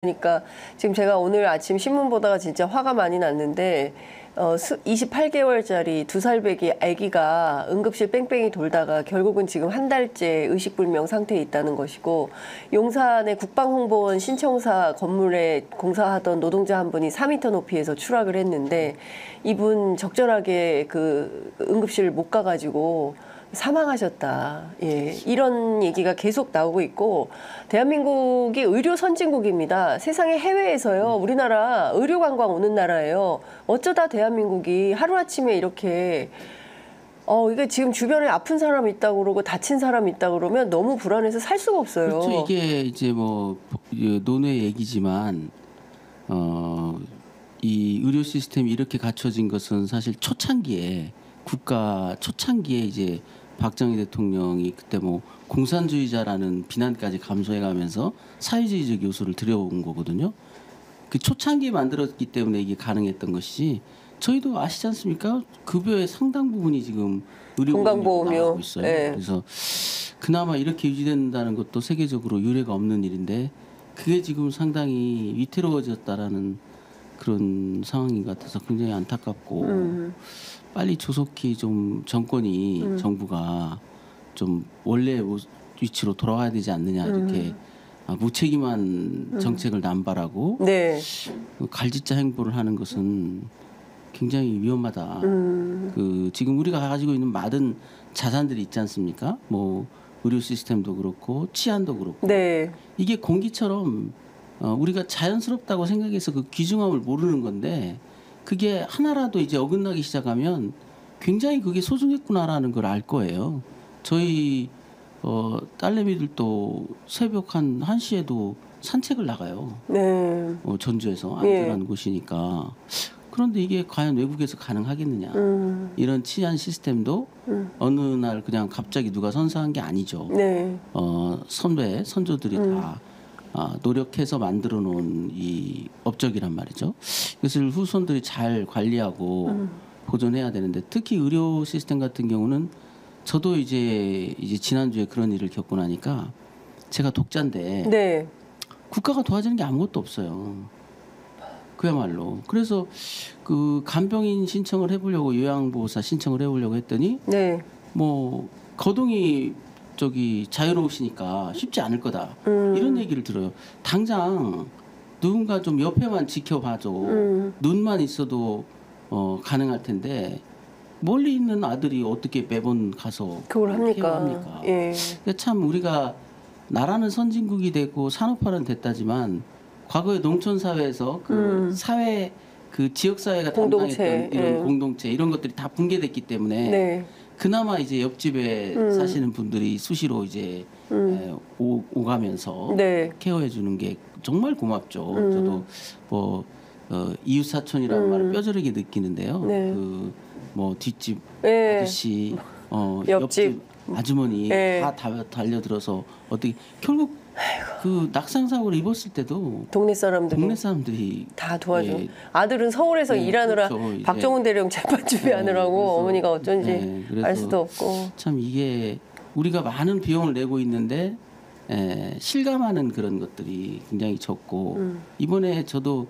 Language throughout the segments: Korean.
그러니까 지금 제가 오늘 아침 신문 보다가 진짜 화가 많이 났는데 28개월짜리 2살배기 아기가 응급실 뺑뺑이 돌다가 결국은 지금 한 달째 의식불명 상태에 있다는 것이고, 용산의 국방홍보원 신청사 건물에 공사하던 노동자 한 분이 4m 높이에서 추락을 했는데 이분 적절하게 그 응급실 못 가가지고 사망하셨다. 예, 이런 얘기가 계속 나오고 있고, 대한민국이 의료 선진국입니다. 세상의 해외에서요, 우리나라 의료 관광 오는 나라예요. 어쩌다 대한민국이 하루아침에 이렇게 이게 지금 주변에 아픈 사람 있다고 그러고 다친 사람 있다고 그러면 너무 불안해서 살 수가 없어요. 그렇죠. 이게 이제 뭐 논외 얘기지만 이 의료 시스템이 이렇게 갖춰진 것은 사실 초창기에 국가 초창기에 이제 박정희 대통령이 그때 뭐 공산주의자라는 비난까지 감수해가면서 사회주의적 요소를 들여온 거거든요. 그 초창기에 만들었기 때문에 이게 가능했던 것이지, 저희도 아시지 않습니까? 급여의 상당 부분이 지금 의료보험료 나오고 있어요. 네. 그래서 그나마 이렇게 유지된다는 것도 세계적으로 유례가 없는 일인데, 그게 지금 상당히 위태로워졌다라는 그런 상황인 것 같아서 굉장히 안타깝고, 빨리 조속히 좀 정권이 정부가 좀 원래 위치로 돌아와야 되지 않느냐, 이렇게 무책임한 정책을 남발하고 네. 갈짓자 행보를 하는 것은 굉장히 위험하다. 그 지금 우리가 가지고 있는 많은 자산들이 있지 않습니까? 뭐 의료 시스템도 그렇고 치안도 그렇고, 네. 이게 공기처럼 우리가 자연스럽다고 생각해서 그 귀중함을 모르는 건데, 그게 하나라도 이제 어긋나기 시작하면 굉장히 그게 소중했구나라는 걸 알 거예요. 저희 딸내미들도 새벽 한 1시에도 산책을 나가요. 네. 전주에서 안전한 곳이니까. 그런데 이게 과연 외국에서 가능하겠느냐. 이런 치안 시스템도 어느 날 그냥 갑자기 누가 선사한 게 아니죠. 네. 선조들이 다 노력해서 만들어 놓은 이 업적이란 말이죠. 그것을 후손들이 잘 관리하고 보존해야 되는데, 특히 의료 시스템 같은 경우는 저도 이제 지난주에 그런 일을 겪고 나니까, 제가 독자인데 네. 국가가 도와주는 게 아무것도 없어요. 그야말로. 그래서 그 간병인 신청을 해보려고, 요양보호사 신청을 해보려고 했더니 네. 뭐 거동이 자유로우시니까 쉽지 않을 거다. 이런 얘기를 들어요. 당장 누군가 좀 옆에만 지켜봐줘. 눈만 있어도 가능할 텐데, 멀리 있는 아들이 어떻게 매번 가서 그걸 합니까? 예. 참 우리가 나라는 선진국이 되고 산업화는 됐다지만, 과거의 농촌 사회에서 그 사회, 그 지역 사회가 담당했던 이런 공동체, 이런 것들이 다 붕괴됐기 때문에 네. 그나마 이제 옆집에 사시는 분들이 수시로 이제 오가면서 네. 케어해 주는 게 정말 고맙죠. 저도 뭐 이웃 사촌이라는 말을 뼈저리게 느끼는데요. 네. 그 뭐 뒷집 네. 아저씨, 옆집 아주머니 네. 다 달려들어서 어떻게 결국 그 낙상 사고를 입었을 때도 동네 사람들이 다 도와줘. 예. 아들은 서울에서 네, 일하느라 그렇죠. 박정훈 대령 재판 준비하느라고 네, 어머니가 어쩐지 알 수도 없고. 참 이게 우리가 많은 비용을 내고 있는데 실감하는 그런 것들이 굉장히 적고, 이번에 저도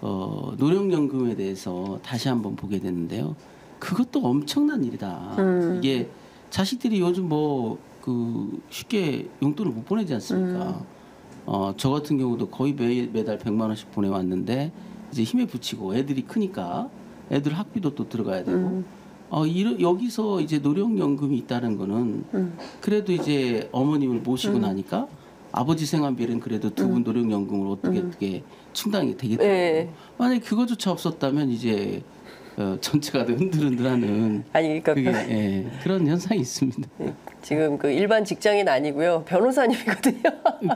노령연금에 대해서 다시 한번 보게 됐는데요. 그것도 엄청난 일이다. 이게 자식들이 요즘 뭐 쉽게 용돈을 못 보내지 않습니까? 저 같은 경우도 거의 매달 100만 원씩 보내왔는데, 이제 힘에 부치고 애들이 크니까 애들 학비도 또 들어가야 되고, 여기서 이제 노령연금이 있다는 거는 그래도 이제 어머님을 모시고 나니까 아버지 생활비는 그래도 두 분 노령연금으로 어떻게 충당이 되겠다. 네. 만약에 그거조차 없었다면 이제 전체가 흔들흔들하는, 아니 그러니까 그런 현상이 있습니다. 지금 그 일반 직장인 아니고요, 변호사님이거든요.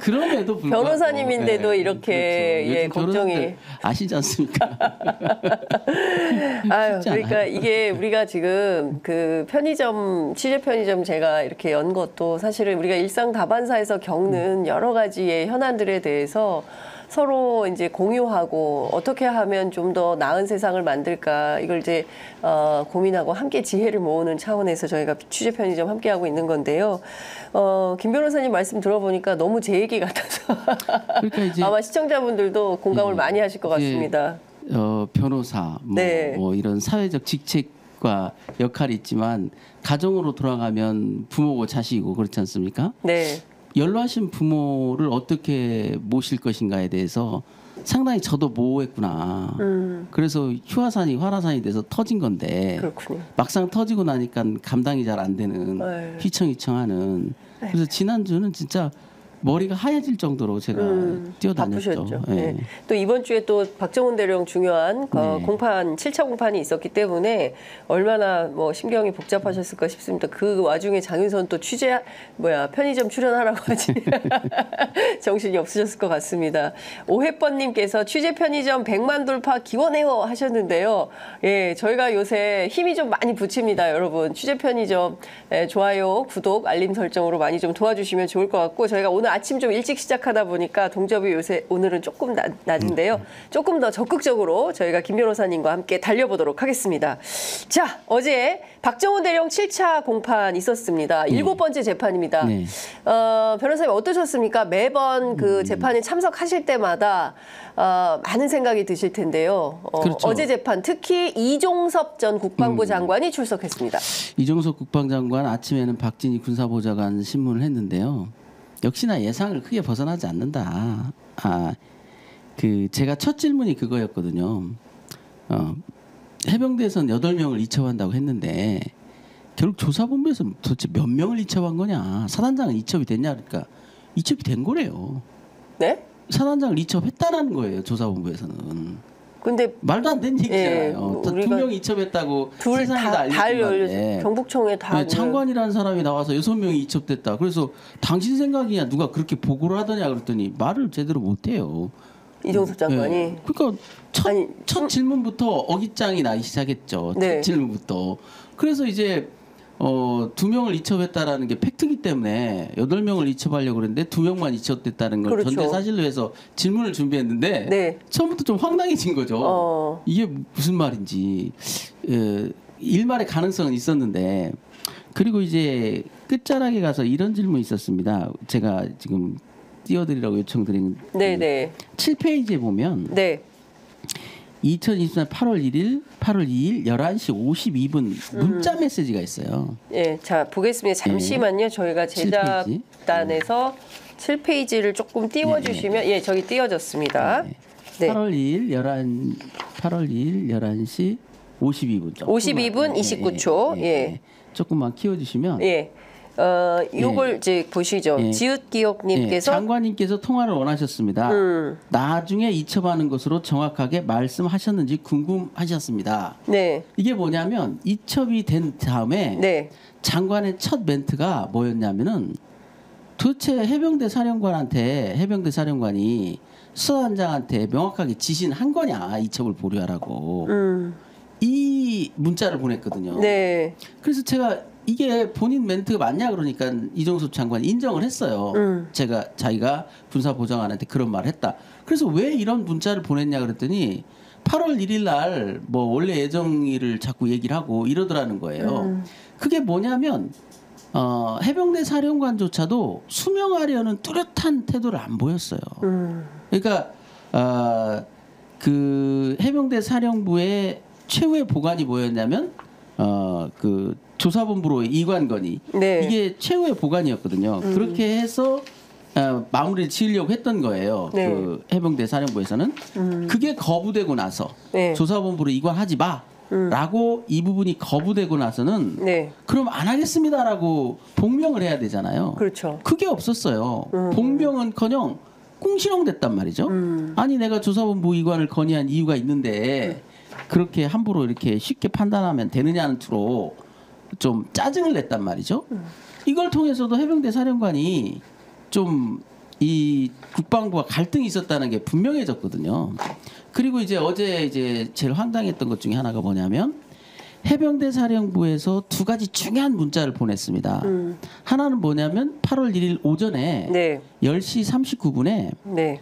그럼에도 불구하고 변호사님인데도 이렇게 그렇죠. 걱정이 아시지 않습니까? 아유, 그러니까 이게 우리가 지금 그 취재 편의점 제가 이렇게 연 것도 사실은 우리가 일상 다반사에서 겪는 여러 가지의 현안들에 대해서 서로 이제 공유하고 어떻게 하면 좀 더 나은 세상을 만들까 이걸 이제 고민하고 함께 지혜를 모으는 차원에서 저희가 취재 편의점 함께 하고 있는 건데요. 김 변호사님 말씀 들어보니까 너무 제 얘기 같아서 그러니까 이제 아마 시청자분들도 공감을 많이 하실 것 같습니다. 변호사, 뭐 이런 사회적 직책과 역할이 있지만 가정으로 돌아가면 부모고 자식이고 그렇지 않습니까? 네. 연로하신 부모를 어떻게 모실 것인가에 대해서 상당히 저도 모호했구나. 그래서 휴화산이 활화산이 돼서 터진 건데 그렇군요. 막상 터지고 나니까 감당이 잘 안 되는 휘청휘청하는. 그래서 지난주는 진짜 머리가 하얘질 정도로 제가 뛰어다녔죠. 바쁘셨죠. 예. 네. 또 이번 주에 또 박정훈 대령 중요한 공판 7차 공판이 있었기 때문에 얼마나 뭐 심경이 복잡하셨을까 싶습니다. 그 와중에 장윤선 또 편의점 출연하라고 하지 정신이 없으셨을 것 같습니다. 오해번님께서 취재 편의점 100만 돌파 기원해요 하셨는데요. 예, 저희가 요새 힘이 좀 많이 붙입니다, 여러분. 취재 편의점 좋아요, 구독, 알림 설정으로 많이 좀 도와주시면 좋을 것 같고 저희가 오늘 아침 좀 일찍 시작하다 보니까 동접이 오늘은 조금 낮은데요. 조금 더 적극적으로 저희가 김 변호사님과 함께 달려보도록 하겠습니다. 자, 어제 박정훈 대령 7차 공판 있었습니다. 7번째 재판입니다. 네. 변호사님 어떠셨습니까? 매번 그 재판에 참석하실 때마다 많은 생각이 드실 텐데요. 그렇죠. 어제 재판 특히 이종섭 전 국방부 장관이 출석했습니다. 이종섭 국방장관 아침에는 박진희 군사보좌관 신문을 했는데요. 역시나 예상을 크게 벗어나지 않는다. 제가 첫 질문이 그거였거든요. 해병대에서는 8명을 이첩한다고 했는데 결국 조사본부에서 도대체 몇 명을 이첩한 거냐. 사단장은 이첩이 됐냐 그러니까 이첩이 된 거래요. 네? 사단장을 이첩했다는 거예요. 조사본부에서는. 근데 말도 안 되는 얘기잖아요. 예, 2명 이첩했다고 둘 세상에 다 알려진 건데. 경북청에 다 장관이라는 사람이 나와서 6명이 이첩됐다. 그래서 당신 생각이냐 누가 그렇게 보고를 하더냐 그랬더니 말을 제대로 못해요. 이종섭 장관이. 네. 그러니까 첫 질문부터 어깃장이 나기 시작했죠. 네. 첫 질문부터. 그래서 이제 2명을 이첩했다라는 게 팩트기 때문에 8명을 이첩하려고 그랬는데 2명만 이첩됐다는 걸 그렇죠. 전제사실로 해서 질문을 준비했는데 네. 처음부터 좀 황당해진 거죠. 이게 무슨 말인지. 일말의 가능성은 있었는데 그리고 이제 끝자락에 가서 이런 질문이 있었습니다. 제가 지금 띄워드리라고 요청드린 네네. 7페이지에 보면 네. 2024년 8월 1일, 8월 2일 11시 52분 문자 메시지가 있어요. 예, 자 보겠습니다. 잠시만요. 저희가 제작단에서 7페이지를 조금 띄워주시면 예, 저기 띄워졌습니다. 네. 8월 2일 11시 52분. 52분 29초. 예. 조금만 키워주시면. 예. 요걸 이제 보시죠. 지읒기억님께서 장관님께서 통화를 원하셨습니다. 나중에 이첩하는 것으로 정확하게 말씀하셨는지 궁금하셨습니다. 네. 이게 뭐냐면 이첩이 된 다음에 장관의 첫 멘트가 뭐였냐면은 도대체 해병대 사령관이 수사단장한테 명확하게 지시는 한 거냐 이첩을 보류하라고 이 문자를 보냈거든요. 네. 그래서 제가 이게 본인 멘트가 맞냐 그러니까 이종섭 장관이 인정을 했어요. 자기가 군사보좌관한테 그런 말을 했다. 그래서 왜 이런 문자를 보냈냐 그랬더니 8월 1일 날 뭐 원래 예정일을 자꾸 얘기를 하고 이러더라는 거예요. 그게 뭐냐면 해병대 사령관조차도 수명하려는 뚜렷한 태도를 안 보였어요. 그러니까 그 해병대 사령부의 최후의 보관이 뭐였냐면 그 조사본부로 이관건이 이게 최후의 보관이었거든요. 그렇게 해서 마무리를 지으려고 했던 거예요. 그 해병대 사령부에서는 그게 거부되고 나서 조사본부로 이관하지 마라고 이 부분이 거부되고 나서는 그럼 안 하겠습니다라고 복명을 해야 되잖아요. 그렇죠. 그게 없었어요. 복명은커녕 꽁시렁댔단 말이죠. 아니 내가 조사본부 이관을 건의한 이유가 있는데 그렇게 함부로 이렇게 쉽게 판단하면 되느냐는 투로 좀 짜증을 냈단 말이죠. 이걸 통해서도 해병대 사령관이 좀 이 국방부와 갈등이 있었다는 게 분명해졌거든요. 그리고 이제 어제 이제 제일 황당했던 것 중에 하나가 뭐냐면 해병대 사령부에서 두 가지 중요한 문자를 보냈습니다. 하나는 뭐냐면 8월 1일 오전에 10시 39분에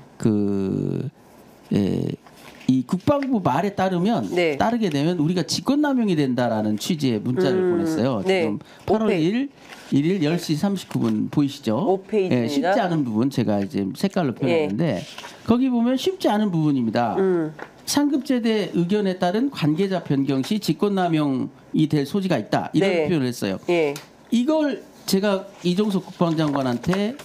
이 국방부 말에 따르면 네. 따르게 되면 우리가 직권남용이 된다라는 취지의 문자를 보냈어요. 네. 지금 8월 1일 10시 39분 보이시죠? 5페이지입니다. 예, 쉽지 않은 부분 제가 이제 색깔로 표현했는데 거기 보면 쉽지 않은 부분입니다. 상급제대 의견에 따른 관계자 변경 시 직권남용이 될 소지가 있다. 이런 네. 표현을 했어요. 예. 이걸 제가 이종석 국방장관한테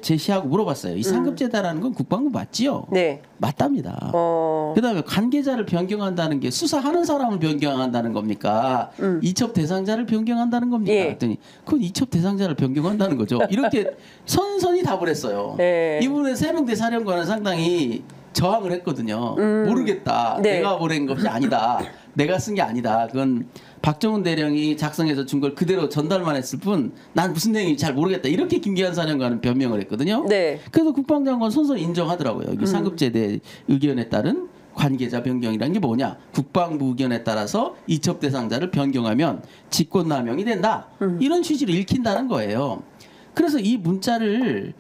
제시하고 물어봤어요. 이 상급제다라는 건 국방부 맞지요? 네. 맞답니다. 그다음에 관계자를 변경한다는 게 수사하는 사람을 변경한다는 겁니까? 이첩 대상자를 변경한다는 겁니까? 예. 그랬더니 그건 이첩 대상자를 변경한다는 거죠. 이렇게 선선히 답을 했어요. 네. 이분의 세명대 사령관은 상당히 저항을 했거든요. 모르겠다. 네. 내가 보낸 것이 아니다. 내가 쓴 게 아니다. 그건 박정훈 대령이 작성해서 준 걸 그대로 전달만 했을 뿐 난 무슨 내용인지 잘 모르겠다. 이렇게 김기한 사령관은 변명을 했거든요. 네. 그래서 국방장관 선선히 인정하더라고요. 이게 상급제대 의견에 따른 관계자 변경이라는 게 뭐냐. 국방부 의견에 따라서 이첩 대상자를 변경하면 직권남용이 된다. 이런 취지를 읽힌다는 거예요. 그래서 이 문자를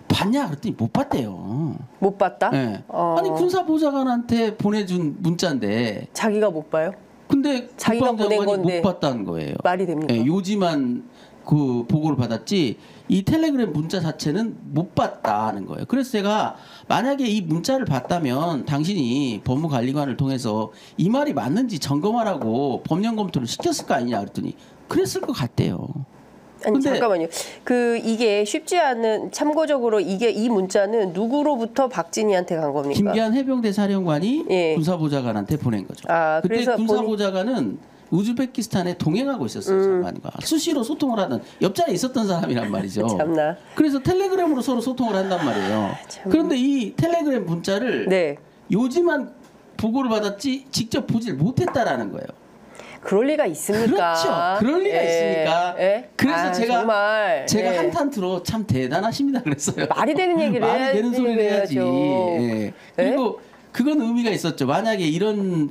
봤냐 그랬더니 못 봤대요. 못 봤다? 네. 아니 군사보좌관한테 보내준 문자인데 자기가 못 봐요? 근데 자기가 보낸 국방장관이 건데 못 봤다는 거예요. 말이 됩니까? 네, 요지만 그 보고를 받았지 이 텔레그램 문자 자체는 못 봤다는 거예요. 그래서 제가 만약에 이 문자를 봤다면 당신이 법무관리관을 통해서 이 말이 맞는지 점검하라고 법령 검토를 시켰을 거 아니냐 그랬더니 그랬을 것 같대요. 아니 근데 잠깐만요. 이게 쉽지 않은 참고적으로 이 문자는 누구로부터 박진희한테 간 겁니까? 김기한 해병대 사령관이 예. 군사보좌관한테 보낸 거죠. 그때 그래서 군사보좌관은 우즈베키스탄에 동행하고 있었어요. 장관과 수시로 소통을 하던 옆자리에 있었던 사람이란 말이죠. 참나. 그래서 텔레그램으로 서로 소통을 한단 말이에요. 그런데 이 텔레그램 문자를 네. 요지만 보고를 받았지 직접 보질 못했다라는 거예요. 그럴 리가 있습니까? 그렇죠. 그럴 리가 있습니까? 그래서 제가 정말, 한탄투로 참 대단하십니다 그랬어요. 말이 되는 얘기를 말이 되는 소리를 해야지. 해야죠. 그리고 그건 의미가 있었죠. 만약에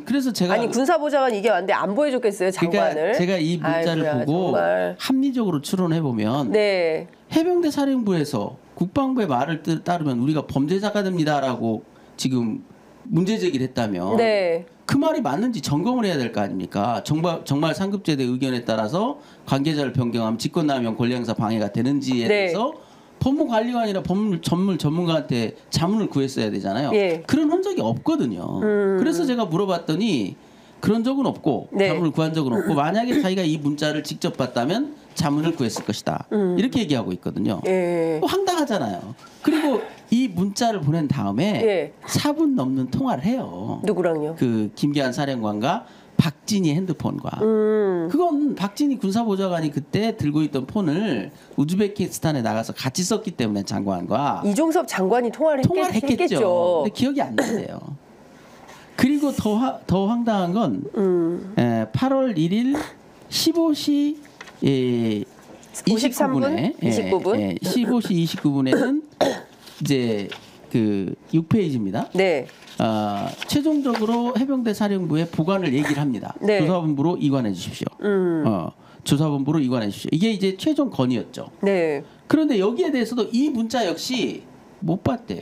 그래서 제가 아니 군사보좌관 이게 왔는데 안 보여줬겠어요 장관을. 그러니까 제가 이 문자를 아이고야, 보고 정말. 합리적으로 추론해 보면 네. 해병대 사령부에서 국방부의 말을 따르면 우리가 범죄자가 됩니다라고 지금 문제 제기를 했다면 네. 그 말이 맞는지 점검을 해야 될 거 아닙니까? 정말 상급제대 의견에 따라서 관계자를 변경하면 직권남용 권리행사 방해가 되는지에 네. 대해서 법무관리관이나 법률 전문가한테 자문을 구했어야 되잖아요. 예. 그런 흔적이 없거든요. 그래서 제가 물어봤더니 그런 적은 없고 네. 자문을 구한 적은 없고 만약에 자기가 이 문자를 직접 봤다면 자문을 구했을 것이다. 이렇게 얘기하고 있거든요. 예. 황당하잖아요. 그리고 이 문자를 보낸 다음에 예. 4분 넘는 통화를 해요. 누구랑요? 그 김기한 사령관과 박진희 핸드폰과 그건 박진희 군사보좌관이 그때 들고 있던 폰을 우즈베키스탄에 나가서 같이 썼기 때문에 장관과 이종섭 장관이 통화를 했겠죠. 근데 기억이 안 나네요. 그리고 더 황당한 건 8월 1일 15시 29분에 29분? 15시 29분에는 이제 그 6페이지입니다. 네. 최종적으로 해병대 사령부에 보관을 얘기를 합니다. 네. 조사본부로 이관해 주십시오. 조사본부로 이관해 주십시오. 이게 이제 최종 건의였죠. 네. 그런데 여기에 대해서도 이 문자 역시 못 봤대요.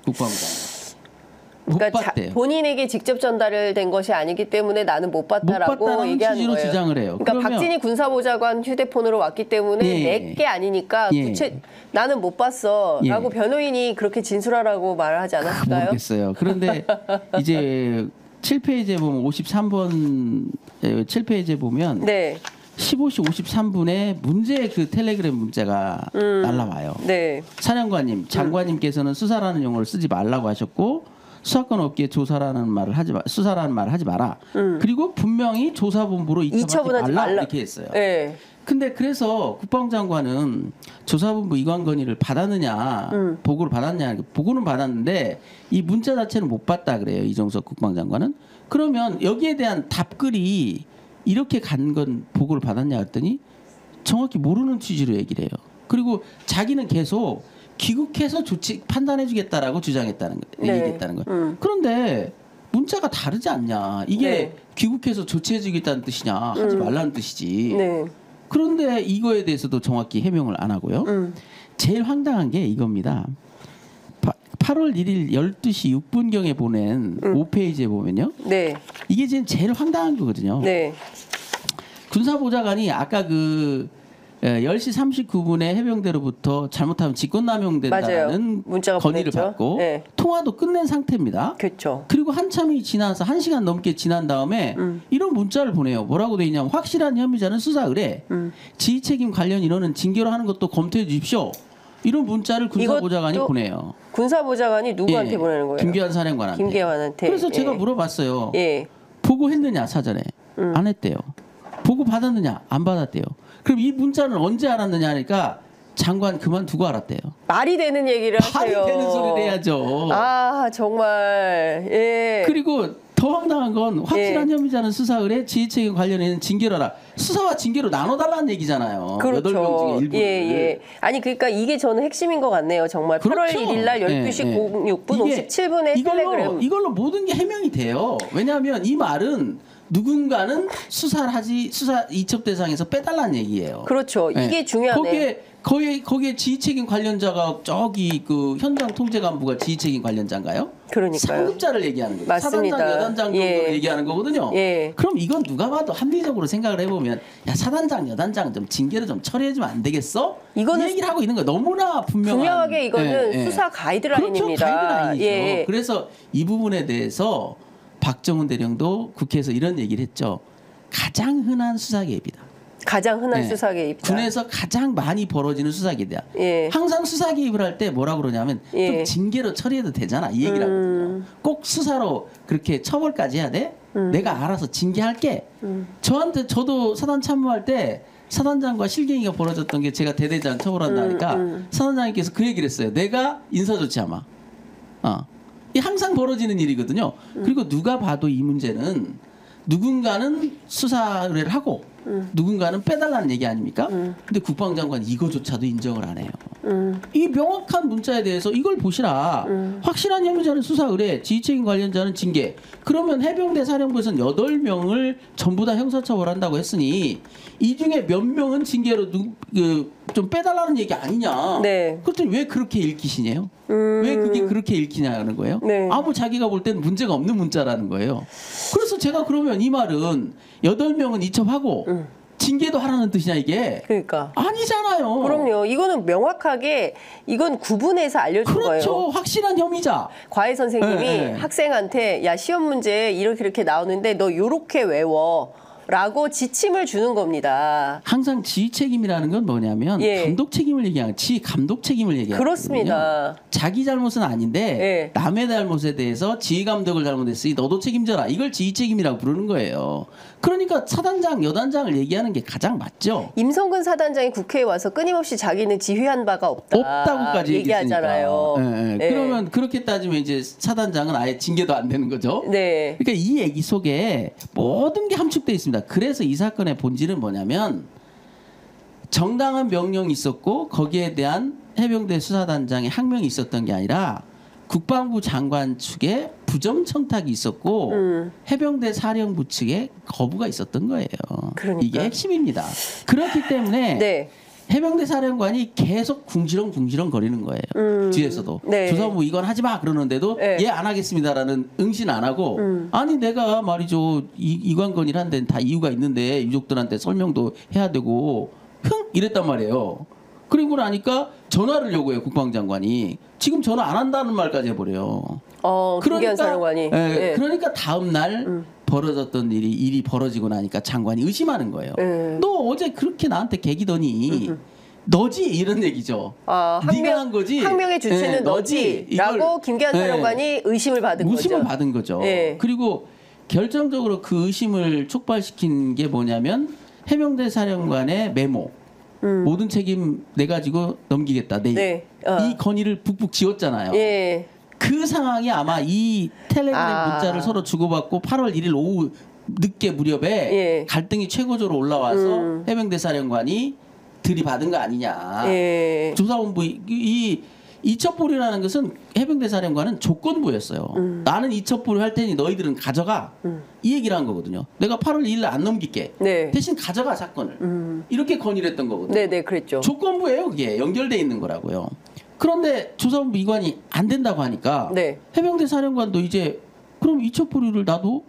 국방부가. 못 그러니까 봤대요. 본인에게 직접 전달된 것이 아니기 때문에 나는 못 봤다라고 봤다는 얘기하는 취지로 거예요. 주장을 해요. 그러니까 그러면 박진희 군사보좌관 휴대폰으로 왔기 때문에 예. 내 게 아니니까 예. 나는 못 봤어라고 예. 변호인이 그렇게 진술하라고 말을 하지 않았을까요? 모르겠어요. 그런데 이제 7페이지에 보면 53번 7페이지에 보면 네. 15시 53분에 문제의 그 텔레그램 문자가 날라와요. 네. 사령관님, 장관님께서는 수사라는 용어를 쓰지 말라고 하셨고 수사권 없기에 수사라는 말을 하지 마라. 그리고 분명히 조사본부로 이첩하지 말라 이렇게 했어요. 네. 근데 그래서 국방장관은 조사본부 이관 건의를 받았느냐, 보고를 받았냐, 보고는 받았는데 이 문자 자체는 못 봤다 그래요. 이종석 국방장관은. 그러면 여기에 대한 답글이 이렇게 간 건 보고를 받았냐 했더니 정확히 모르는 취지로 얘기를 해요. 그리고 자기는 계속 귀국해서 판단해주겠다라고 주장했다는 거예요. 얘기했다는 거예요. 그런데 문자가 다르지 않냐. 이게 네. 귀국해서 조치해주겠다는 뜻이냐. 하지 말라는 뜻이지. 네. 그런데 이거에 대해서도 정확히 해명을 안 하고요. 제일 황당한 게 이겁니다. 8월 1일 12시 6분경에 보낸 5페이지에 보면요. 네. 이게 지금 제일 황당한 거거든요. 네. 군사보좌관이 아까 그 10시 39분에 해병대로부터 잘못하면 직권남용된다는 문자가 건의를 보냈죠. 받고 네. 통화도 끝낸 상태입니다. 그렇죠. 그리고 한참이 지나서 1시간 넘게 지난 다음에 이런 문자를 보내요. 뭐라고 돼 있냐면 확실한 혐의자는 수사 의뢰, 지휘책임 관련 인원은 징계로 하는 것도 검토해 주십시오. 이런 문자를 군사보좌관이 보내요. 군사보좌관이 누구한테 보내는 거예요? 김기환 사령관한테. 김기환한테. 그래서 제가 물어봤어요. 예. 보고했느냐 사전에. 안 했대요. 보고 받았느냐 안 받았대요. 그럼 이 문자는 언제 알았느냐 하니까 장관 그만두고 알았대요. 말이 되는 얘기를 하세요. 말이 되는 소리를 해야죠. 아 정말. 예. 그리고 더 황당한 건 확실한 혐의자는 수사 의뢰, 지휘책임 관련해는 징계로 하라. 수사와 징계로 나눠달라는 얘기잖아요. 그렇죠. 8명 중에 일부를. 예. 아니 그러니까 이게 저는 핵심인 것 같네요. 정말 그렇죠. 8월 1일 날 12시 06분 57분에 텔레그램. 이걸로 모든 게 해명이 돼요. 왜냐하면 이 말은 누군가는 수사 이첩 대상에서 빼달라는 얘기예요. 그렇죠. 이게 중요하네. 거기에 지휘책임 관련자가 저기 그 현장 통제간부가 지휘책임 관련자인가요? 그러니까요. 상급자를 얘기하는 거예요. 맞습니다. 사단장, 여단장 정도를 얘기하는 거거든요. 예. 그럼 이건 누가 봐도 합리적으로 생각을 해보면 야 사단장, 여단장 좀 징계를 좀 처리해주면 안 되겠어? 이거는 이 얘기를 하고 있는 거예요. 너무나 분명하게 이거는 수사 가이드라인입니다. 그렇죠. 가이드라인이죠. 예. 그래서 이 부분에 대해서 박정훈 대령도 국회에서 이런 얘기를 했죠. 가장 흔한 수사 개입이다. 가장 흔한 수사 개입이다. 군에서 가장 많이 벌어지는 수사 개입이다. 예. 항상 수사 개입을 할 때 뭐라 그러냐면 좀 징계로 처리해도 되잖아. 이 얘기를 하거든요. 꼭 수사로 그렇게 처벌까지 해야 돼? 내가 알아서 징계할게. 저도 사단 참모할 때 사단장과 실갱이가 벌어졌던 게 제가 대대장 처벌한다니까 사단장님께서 그 얘기를 했어요. 내가 인사조치하마. 이 항상 벌어지는 일이거든요. 그리고 누가 봐도 이 문제는 누군가는 수사 의뢰를 하고 누군가는 빼달라는 얘기 아닙니까? 근데 국방장관 이거조차도 인정을 안 해요. 이 명확한 문자에 대해서 이걸 보시라. 확실한 혐의자는 수사 의뢰, 지휘책임 관련자는 징계. 그러면 해병대 사령부에서는 8명을 전부 다 형사처벌한다고 했으니 이 중에 몇 명은 징계로 좀 빼달라는 얘기 아니냐. 네. 그렇더니 왜 그렇게 읽히시냐요? 왜 그게 그렇게 읽히냐는 거예요? 네. 자기가 볼 때는 문제가 없는 문자라는 거예요. 그래서 제가 그러면 이 말은 8명은 이첩하고 징계도 하라는 뜻이냐 이게? 그러니까. 아니잖아요. 그럼요. 이거는 명확하게 이건 구분해서 알려준 거예요. 그렇죠. 확실한 혐의자. 과외 선생님이 네. 학생한테 야 시험 문제 이렇게 나오는데 너 요렇게 외워. 라고 지침을 주는 겁니다. 항상 지휘 책임이라는 건 뭐냐면 감독 책임을 얘기하는 지휘 감독 책임을 얘기하는 그렇습니다. 자기 잘못은 아닌데 예. 남의 잘못에 대해서 지휘 감독을 잘못했으니 너도 책임져라. 이걸 지휘 책임이라고 부르는 거예요. 그러니까 사단장, 여단장을 얘기하는 게 가장 맞죠. 임성근 사단장이 국회에 와서 끊임없이 자기는 지휘한 바가 없다고까지 얘기하잖아요. 예. 그러면 그렇게 따지면 이제 사단장은 아예 징계도 안 되는 거죠. 네. 그러니까 이 얘기 속에 모든 게 함축돼 있습니다. 그래서 이 사건의 본질은 뭐냐면 정당한 명령이 있었고 거기에 대한 해병대 수사단장의 항명이 있었던 게 아니라 국방부 장관 측에 부정청탁이 있었고 해병대 사령부 측에 거부가 있었던 거예요. 그러니까. 이게 핵심입니다. 그렇기 때문에 네. 해병대 사령관이 계속 궁시렁 거리는 거예요. 뒤에서도. 네. 조사부 이건 하지 마 그러는데도 네. 예 안 하겠습니다라는 응신 안 하고 아니 내가 말이죠 이관 건의를 한 데는 다 이유가 있는데 유족들한테 설명도 해야 되고 이랬단 말이에요. 그리고 나니까 전화를 요구해요 국방장관이. 지금 전화 안 한다는 말까지 해버려요. 김기환 사령관이. 네. 그러니까 다음 날 벌어졌던 일이 벌어지고 나니까 장관이 의심하는 거예요. 너 어제 그렇게 나한테 개기더니 너지 이런 얘기죠. 네가 한 거지. 항명의 주체는 너지라고 김기환 사령관이 의심을 받은 거죠. 의심을 받은 거죠. 네. 그리고 결정적으로 그 의심을 촉발시킨 게 뭐냐면 해병대 사령관의 메모. 모든 책임 내 가지고 넘기겠다. 내일. 네. 이 건의를 북북 지웠잖아요. 예. 그 상황이 아마 이 텔레그램 문자를 서로 주고받고 8월 1일 오후 늦게 무렵에 갈등이 최고조로 올라와서 해병대 사령관이 들이받은 거 아니냐. 조사본부 이 이첩보류라는 것은 해병대 사령관은 조건부였어요. 나는 이첩보류 할 테니 너희들은 가져가. 이 얘기를 한 거거든요. 내가 8월 2일 안 넘길게. 네. 대신 가져가 사건을. 이렇게 건의를 했던 거거든요. 네, 그랬죠. 조건부예요. 그게 연결돼 있는 거라고요. 그런데 조사본부 이관이 안 된다고 하니까 네. 해병대 사령관도 이제 그럼 이첩보류를 나도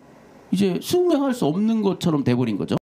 이제 수명할 수 없는 것처럼 돼버린 거죠.